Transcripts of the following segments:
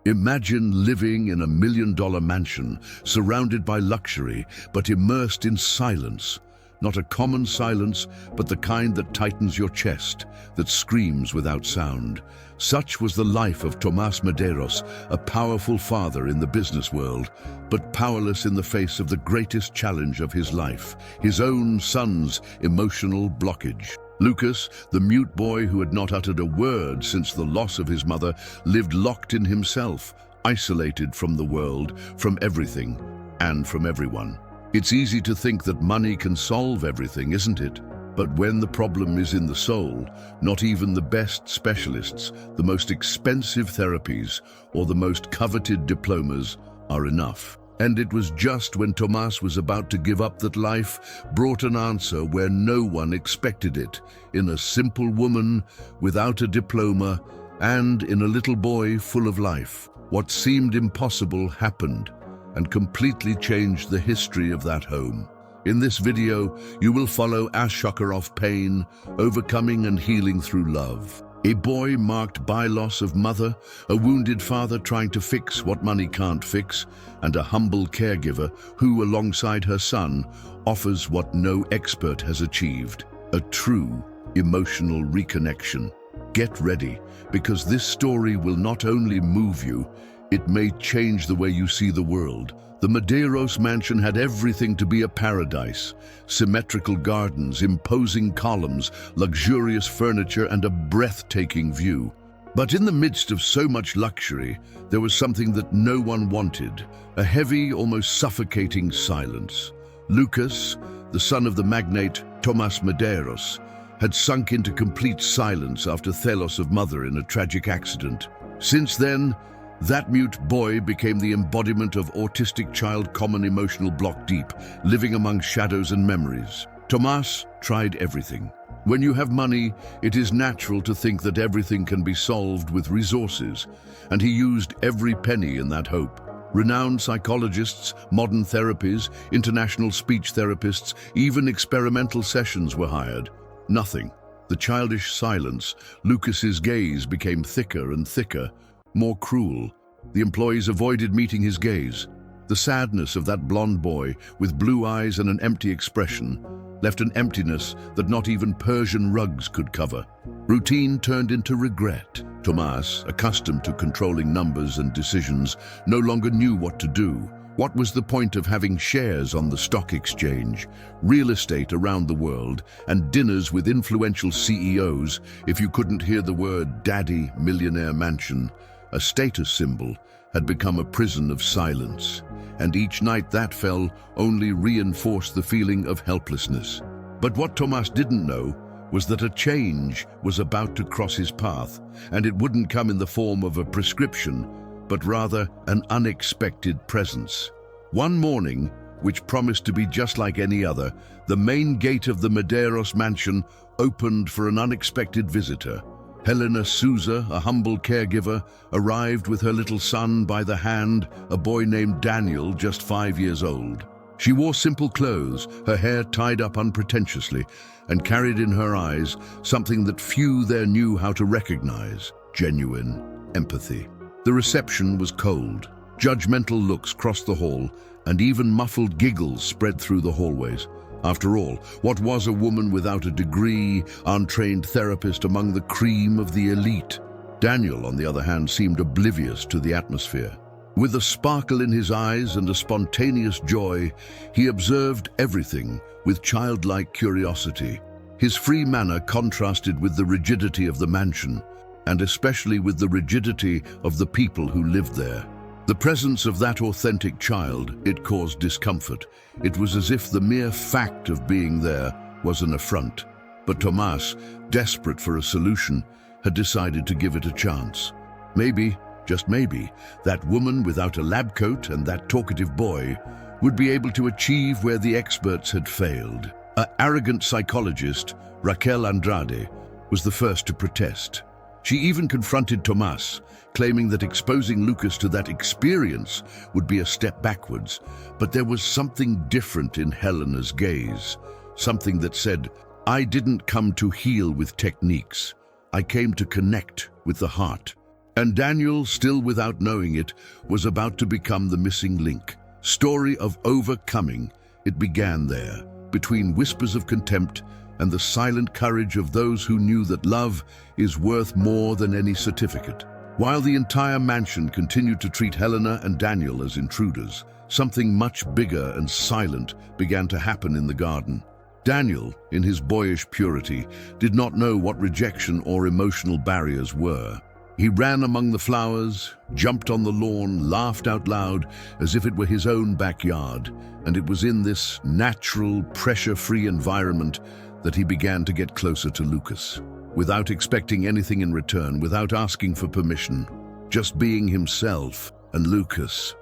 Imagine living in a million-dollar mansion, surrounded by luxury, but immersed in silence. Not a common silence, but the kind that tightens your chest, that screams without sound. Such was the life of Tomás Medeiros, a powerful father in the business world, but powerless in the face of the greatest challenge of his life, his own son's emotional blockage. Lucas, the mute boy who had not uttered a word since the loss of his mother, lived locked in himself, isolated from the world, from everything, and from everyone. It's easy to think that money can solve everything, isn't it? But when the problem is in the soul, not even the best specialists, the most expensive therapies, or the most coveted diplomas are enough. And it was just when Tomás was about to give up that life brought an answer where no one expected it, in a simple woman without a diploma and in a little boy full of life. What seemed impossible happened and completely changed the history of that home. In this video, you will follow Ashokarov pain, overcoming and healing through love. A boy marked by loss of mother, a wounded father trying to fix what money can't fix, and a humble caregiver who, alongside her son, offers what no expert has achieved, a true emotional reconnection. Get ready, because this story will not only move you, it may change the way you see the world. The Medeiros mansion had everything to be a paradise: symmetrical gardens, imposing columns, luxurious furniture, and a breathtaking view. But in the midst of so much luxury, there was something that no one wanted: a heavy, almost suffocating silence. Lucas, the son of the magnate Tomás Medeiros, had sunk into complete silence after Thelos of mother in a tragic accident. Since then, that mute boy became the embodiment of autistic child, common emotional block deep, living among shadows and memories. Tomás tried everything. When you have money, it is natural to think that everything can be solved with resources, and he used every penny in that hope. Renowned psychologists, modern therapies, international speech therapists, even experimental sessions were hired. Nothing. The childish silence. Lucas's gaze became thicker and thicker, more cruel. The employees avoided meeting his gaze. The sadness of that blonde boy, with blue eyes and an empty expression, left an emptiness that not even Persian rugs could cover. Routine turned into regret. Tomás, accustomed to controlling numbers and decisions, no longer knew what to do. What was the point of having shares on the stock exchange, real estate around the world, and dinners with influential CEOs if you couldn't hear the word "Daddy Millionaire Mansion"? A status symbol had become a prison of silence, and each night that fell only reinforced the feeling of helplessness. But what Tomás didn't know was that a change was about to cross his path, and it wouldn't come in the form of a prescription, but rather an unexpected presence. One morning, which promised to be just like any other, the main gate of the Medeiros mansion opened for an unexpected visitor. Helena Souza, a humble caregiver, arrived with her little son by the hand, a boy named Daniel, just 5 years old. She wore simple clothes, her hair tied up unpretentiously, and carried in her eyes something that few there knew how to recognize: genuine empathy. The reception was cold. Judgmental looks crossed the hall, and even muffled giggles spread through the hallways. After all, what was a woman without a degree, untrained therapist among the cream of the elite? Daniel, on the other hand, seemed oblivious to the atmosphere. With a sparkle in his eyes and a spontaneous joy, he observed everything with childlike curiosity. His free manner contrasted with the rigidity of the mansion, and especially with the rigidity of the people who lived there. The presence of that authentic child, it caused discomfort. It was as if the mere fact of being there was an affront. But Tomás, desperate for a solution, had decided to give it a chance. Maybe, just maybe, that woman without a lab coat and that talkative boy would be able to achieve where the experts had failed. An arrogant psychologist, Raquel Andrade, was the first to protest. She even confronted Tomás, claiming that exposing Lucas to that experience would be a step backwards. But there was something different in Helena's gaze, something that said, "I didn't come to heal with techniques. I came to connect with the heart." And Daniel, still without knowing it, was about to become the missing link. Story of overcoming. It began there, between whispers of contempt and the silent courage of those who knew that love is worth more than any certificate. While the entire mansion continued to treat Helena and Daniel as intruders, something much bigger and silent began to happen in the garden. Daniel, in his boyish purity, did not know what rejection or emotional barriers were. He ran among the flowers, jumped on the lawn, laughed out loud as if it were his own backyard, and it was in this natural, pressure-free environment that he began to get closer to Lucas. Without expecting anything in return, without asking for permission, just being himself. And Lucas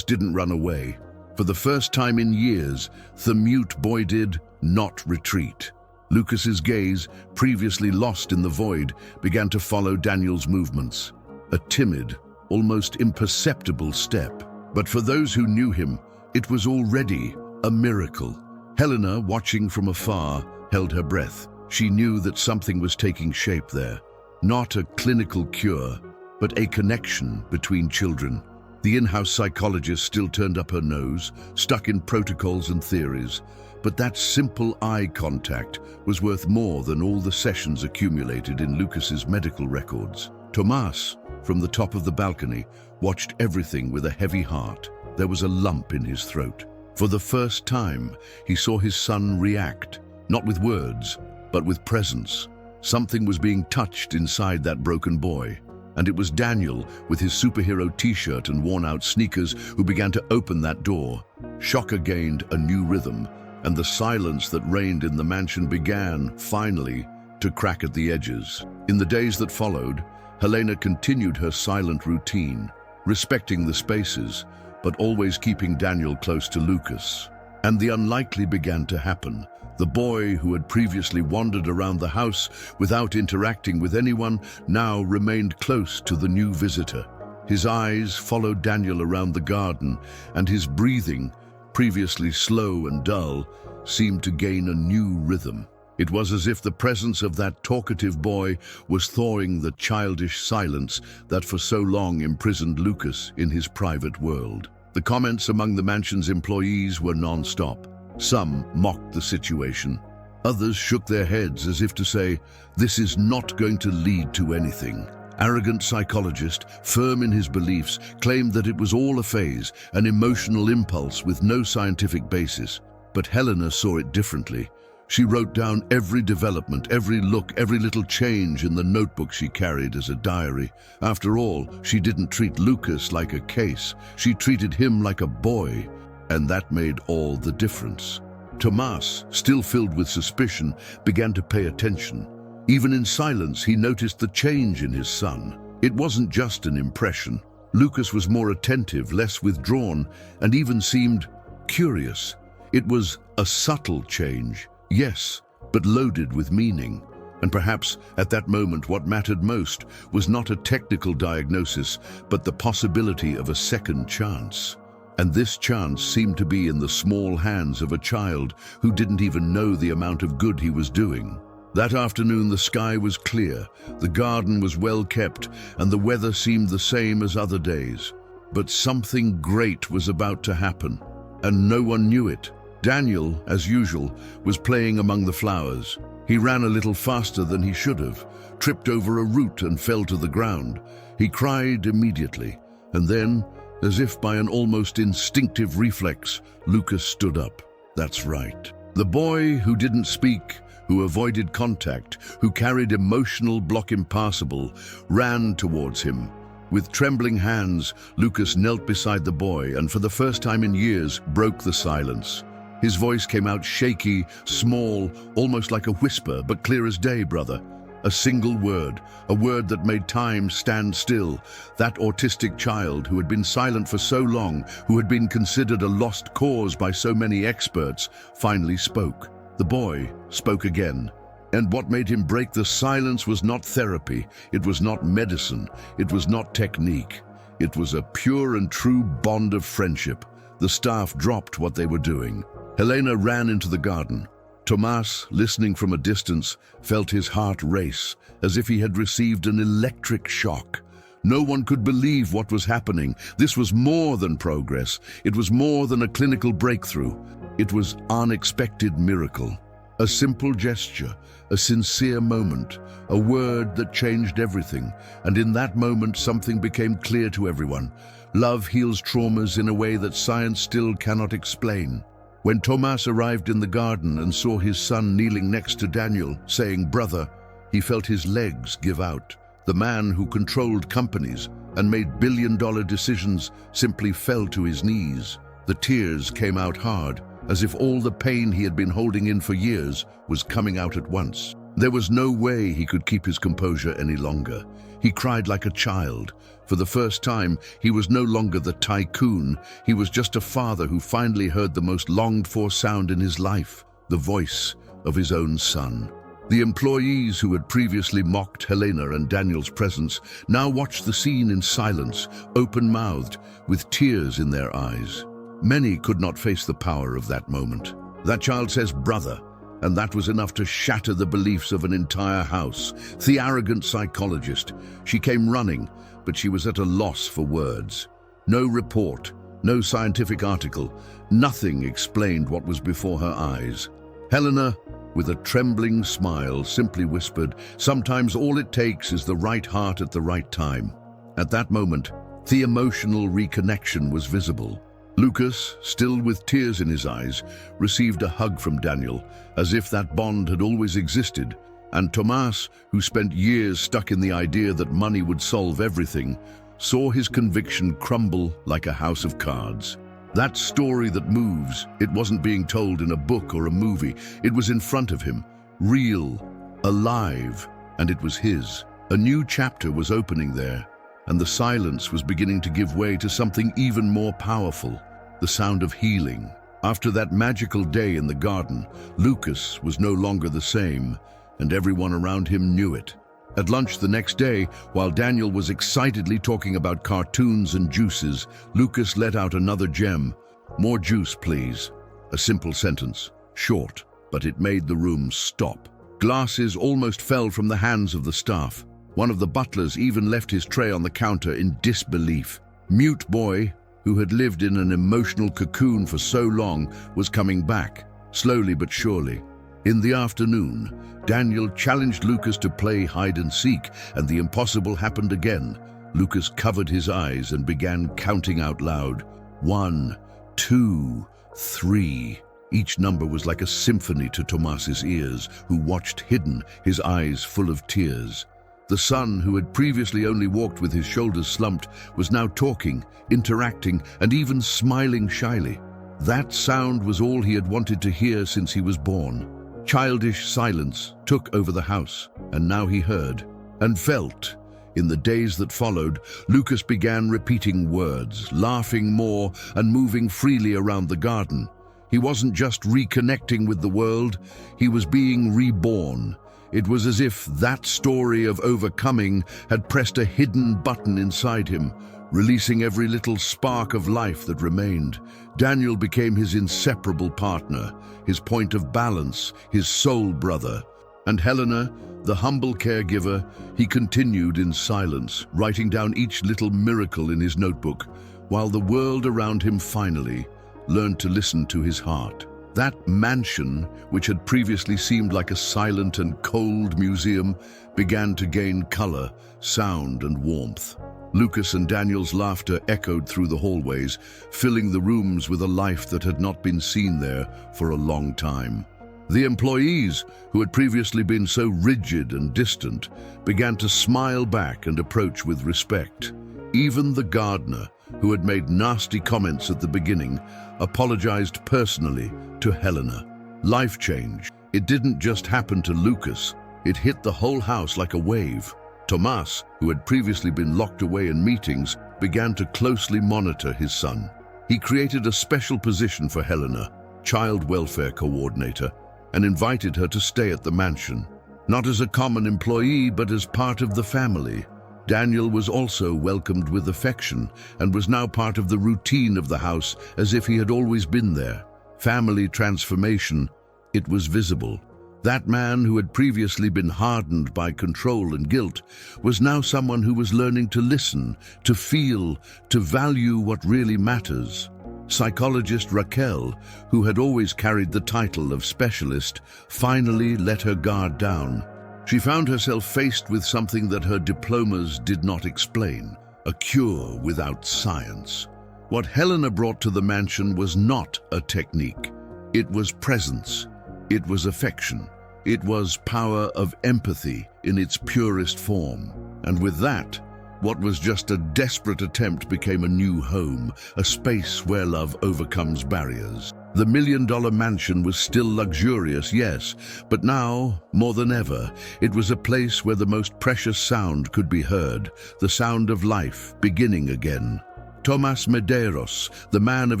didn't run away. For the first time in years, the mute boy did not retreat. Lucas's gaze, previously lost in the void, began to follow Daniel's movements. A timid, almost imperceptible step. But for those who knew him, it was already a miracle. Helena, watching from afar, held her breath. She knew that something was taking shape there. Not a clinical cure, but a connection between children. The in-house psychologist still turned up her nose, stuck in protocols and theories. But that simple eye contact was worth more than all the sessions accumulated in Lucas's medical records. Tomas, from the top of the balcony, watched everything with a heavy heart. There was a lump in his throat. For the first time, he saw his son react, not with words, but with presence. Something was being touched inside that broken boy. And it was Daniel, with his superhero t-shirt and worn-out sneakers, who began to open that door. Shocker gained a new rhythm, and the silence that reigned in the mansion began, finally, to crack at the edges. In the days that followed, Helena continued her silent routine, respecting the spaces, but always keeping Daniel close to Lucas. And the unlikely began to happen. The boy who had previously wandered around the house without interacting with anyone now remained close to the new visitor. His eyes followed Daniel around the garden, and his breathing, previously slow and dull, seemed to gain a new rhythm. It was as if the presence of that talkative boy was thawing the childish silence that for so long imprisoned Lucas in his private world. The comments among the mansion's employees were non-stop. Some mocked the situation. Others shook their heads as if to say, "This is not going to lead to anything." Arrogant psychologist, firm in his beliefs, claimed that it was all a phase, an emotional impulse with no scientific basis. But Helena saw it differently. She wrote down every development, every look, every little change in the notebook she carried as a diary. After all, she didn't treat Lucas like a case. She treated him like a boy, and that made all the difference. Tomas, still filled with suspicion, began to pay attention. Even in silence, he noticed the change in his son. It wasn't just an impression. Lucas was more attentive, less withdrawn, and even seemed curious. It was a subtle change, yes, but loaded with meaning. And perhaps at that moment what mattered most was not a technical diagnosis, but the possibility of a second chance. And this chance seemed to be in the small hands of a child who didn't even know the amount of good he was doing. That afternoon the sky was clear, the garden was well kept, and the weather seemed the same as other days. But something great was about to happen, and no one knew it. Daniel, as usual, was playing among the flowers. He ran a little faster than he should have, tripped over a root and fell to the ground. He cried immediately, and then, as if by an almost instinctive reflex, Lucas stood up. That's right. The boy who didn't speak, who avoided contact, who carried emotional block impassable, ran towards him. With trembling hands, Lucas knelt beside the boy and for the first time in years broke the silence. His voice came out shaky, small, almost like a whisper, but clear as day, brother. A single word, a word that made time stand still. That autistic child who had been silent for so long, who had been considered a lost cause by so many experts, finally spoke. The boy spoke again. And what made him break the silence was not therapy, it was not medicine, it was not technique. It was a pure and true bond of friendship. The staff dropped what they were doing. Helena ran into the garden. Tomas, listening from a distance, felt his heart race, as if he had received an electric shock. No one could believe what was happening. This was more than progress. It was more than a clinical breakthrough. It was an unexpected miracle. A simple gesture, a sincere moment, a word that changed everything. And in that moment, something became clear to everyone. Love heals traumas in a way that science still cannot explain. When Tomas arrived in the garden and saw his son kneeling next to Daniel, saying, "Brother," he felt his legs give out. The man who controlled companies and made billion-dollar decisions simply fell to his knees. The tears came out hard, as if all the pain he had been holding in for years was coming out at once. There was no way he could keep his composure any longer. He cried like a child. For the first time, he was no longer the tycoon. He was just a father who finally heard the most longed-for sound in his life, the voice of his own son. The employees who had previously mocked Helena and Daniel's presence now watched the scene in silence, open-mouthed, with tears in their eyes. Many could not face the power of that moment. That child says, "Brother," and that was enough to shatter the beliefs of an entire house. The arrogant psychologist. She came running, but she was at a loss for words. No report, no scientific article, nothing explained what was before her eyes. Helena, with a trembling smile, simply whispered, "Sometimes all it takes is the right heart at the right time." At that moment, the emotional reconnection was visible. Lucas, still with tears in his eyes, received a hug from Daniel, as if that bond had always existed, and Tomas, who spent years stuck in the idea that money would solve everything, saw his conviction crumble like a house of cards. That story that moves, it wasn't being told in a book or a movie. It was in front of him, real, alive, and it was his. A new chapter was opening there, and the silence was beginning to give way to something even more powerful, the sound of healing. After that magical day in the garden, Lucas was no longer the same, and everyone around him knew it. At lunch the next day, while Daniel was excitedly talking about cartoons and juices, Lucas let out another gem. "More juice, please." A simple sentence, short, but it made the room stop. Glasses almost fell from the hands of the staff. One of the butlers even left his tray on the counter in disbelief. Mute Boy, who had lived in an emotional cocoon for so long, was coming back, slowly but surely. In the afternoon, Daniel challenged Lucas to play hide and seek, and the impossible happened again. Lucas covered his eyes and began counting out loud. 1, 2, 3. Each number was like a symphony to Tomas's ears, who watched hidden, his eyes full of tears. The son, who had previously only walked with his shoulders slumped, was now talking, interacting, and even smiling shyly. That sound was all he had wanted to hear since he was born. Childish silence took over the house, and now he heard and felt. In the days that followed, Lucas began repeating words, laughing more, and moving freely around the garden. He wasn't just reconnecting with the world, he was being reborn. It was as if that story of overcoming had pressed a hidden button inside him, releasing every little spark of life that remained. Daniel became his inseparable partner, his point of balance, his soul brother. And Helena, the humble caregiver, he continued in silence, writing down each little miracle in his notebook, while the world around him finally learned to listen to his heart. That mansion, which had previously seemed like a silent and cold museum, began to gain color, sound, and warmth. Lucas and Daniel's laughter echoed through the hallways, filling the rooms with a life that had not been seen there for a long time. The employees, who had previously been so rigid and distant, began to smile back and approach with respect. Even the gardener, who had made nasty comments at the beginning, apologized personally to Helena. Life change. It didn't just happen to Lucas, it hit the whole house like a wave. Tomas, who had previously been locked away in meetings, began to closely monitor his son. He created a special position for Helena, child welfare coordinator, and invited her to stay at the mansion, not as a common employee, but as part of the family. Daniel was also welcomed with affection and was now part of the routine of the house, as if he had always been there. Family transformation, it was visible. That man who had previously been hardened by control and guilt was now someone who was learning to listen, to feel, to value what really matters. Psychologist Raquel, who had always carried the title of specialist, finally let her guard down. She found herself faced with something that her diplomas did not explain, a cure without science. What Helena brought to the mansion was not a technique. It was presence. It was affection. It was power of empathy in its purest form. And with that, what was just a desperate attempt became a new home, a space where love overcomes barriers. The million-dollar mansion was still luxurious, yes, but now, more than ever, it was a place where the most precious sound could be heard, the sound of life beginning again. Tomás Medeiros, the man of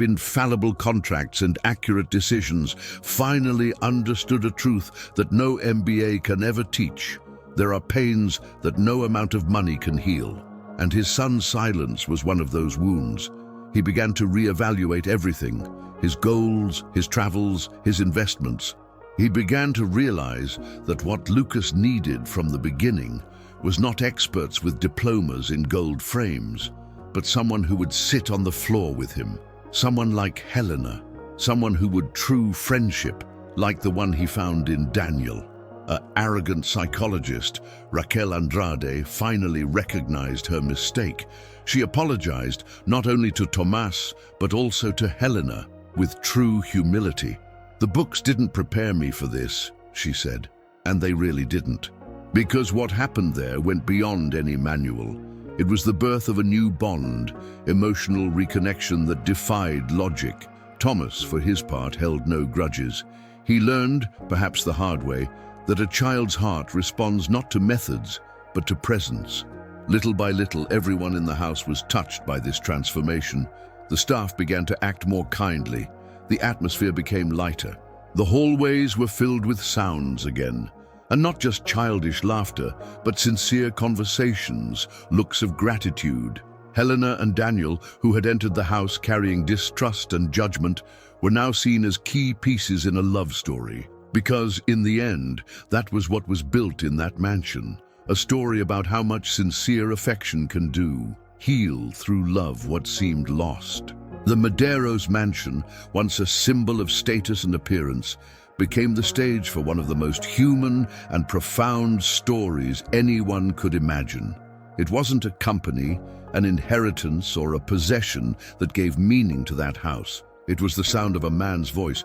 infallible contracts and accurate decisions, finally understood a truth that no MBA can ever teach. There are pains that no amount of money can heal. And his son's silence was one of those wounds. He began to reevaluate everything, his goals, his travels, his investments. He began to realize that what Lucas needed from the beginning was not experts with diplomas in gold frames, but someone who would sit on the floor with him, someone like Helena, someone who would true friendship, like the one he found in Daniel. An arrogant psychologist, Raquel Andrade, finally recognized her mistake. She apologized not only to Tomás, but also to Helena, with true humility. "The books didn't prepare me for this," she said, and they really didn't. Because what happened there went beyond any manual. It was the birth of a new bond, emotional reconnection that defied logic. Thomas, for his part, held no grudges. He learned, perhaps the hard way, that a child's heart responds not to methods, but to presence. Little by little, everyone in the house was touched by this transformation. The staff began to act more kindly. The atmosphere became lighter. The hallways were filled with sounds again. And not just childish laughter, but sincere conversations, looks of gratitude. Helena and Daniel, who had entered the house carrying distrust and judgment, were now seen as key pieces in a love story. Because, in the end, that was what was built in that mansion. A story about how much sincere affection can do, heal through love what seemed lost. The Medeiros mansion, once a symbol of status and appearance, became the stage for one of the most human and profound stories anyone could imagine. It wasn't a company, an inheritance, or a possession that gave meaning to that house. It was the sound of a man's voice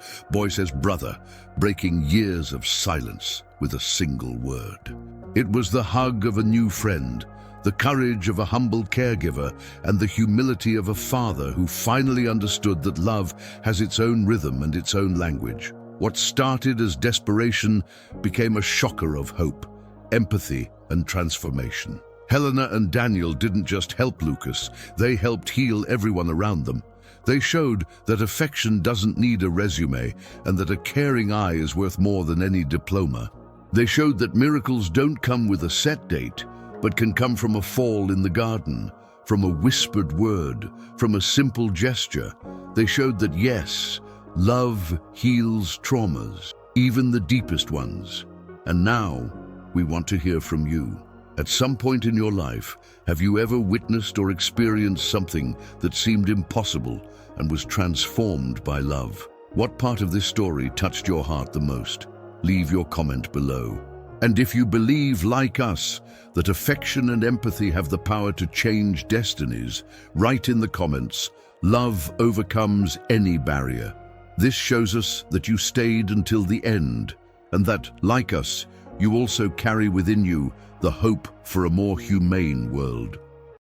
as brother, breaking years of silence with a single word. It was the hug of a new friend, the courage of a humble caregiver, and the humility of a father who finally understood that love has its own rhythm and its own language. What started as desperation became a shocker of hope, empathy, and transformation. Helena and Daniel didn't just help Lucas, they helped heal everyone around them. They showed that affection doesn't need a resume and that a caring eye is worth more than any diploma. They showed that miracles don't come with a set date, but can come from a fall in the garden, from a whispered word, from a simple gesture. They showed that yes, love heals traumas, even the deepest ones. And now, we want to hear from you. At some point in your life, have you ever witnessed or experienced something that seemed impossible and was transformed by love? What part of this story touched your heart the most? Leave your comment below. And if you believe, like us, that affection and empathy have the power to change destinies, write in the comments, "Love overcomes any barrier." This shows us that you stayed until the end, and that, like us, you also carry within you the hope for a more humane world.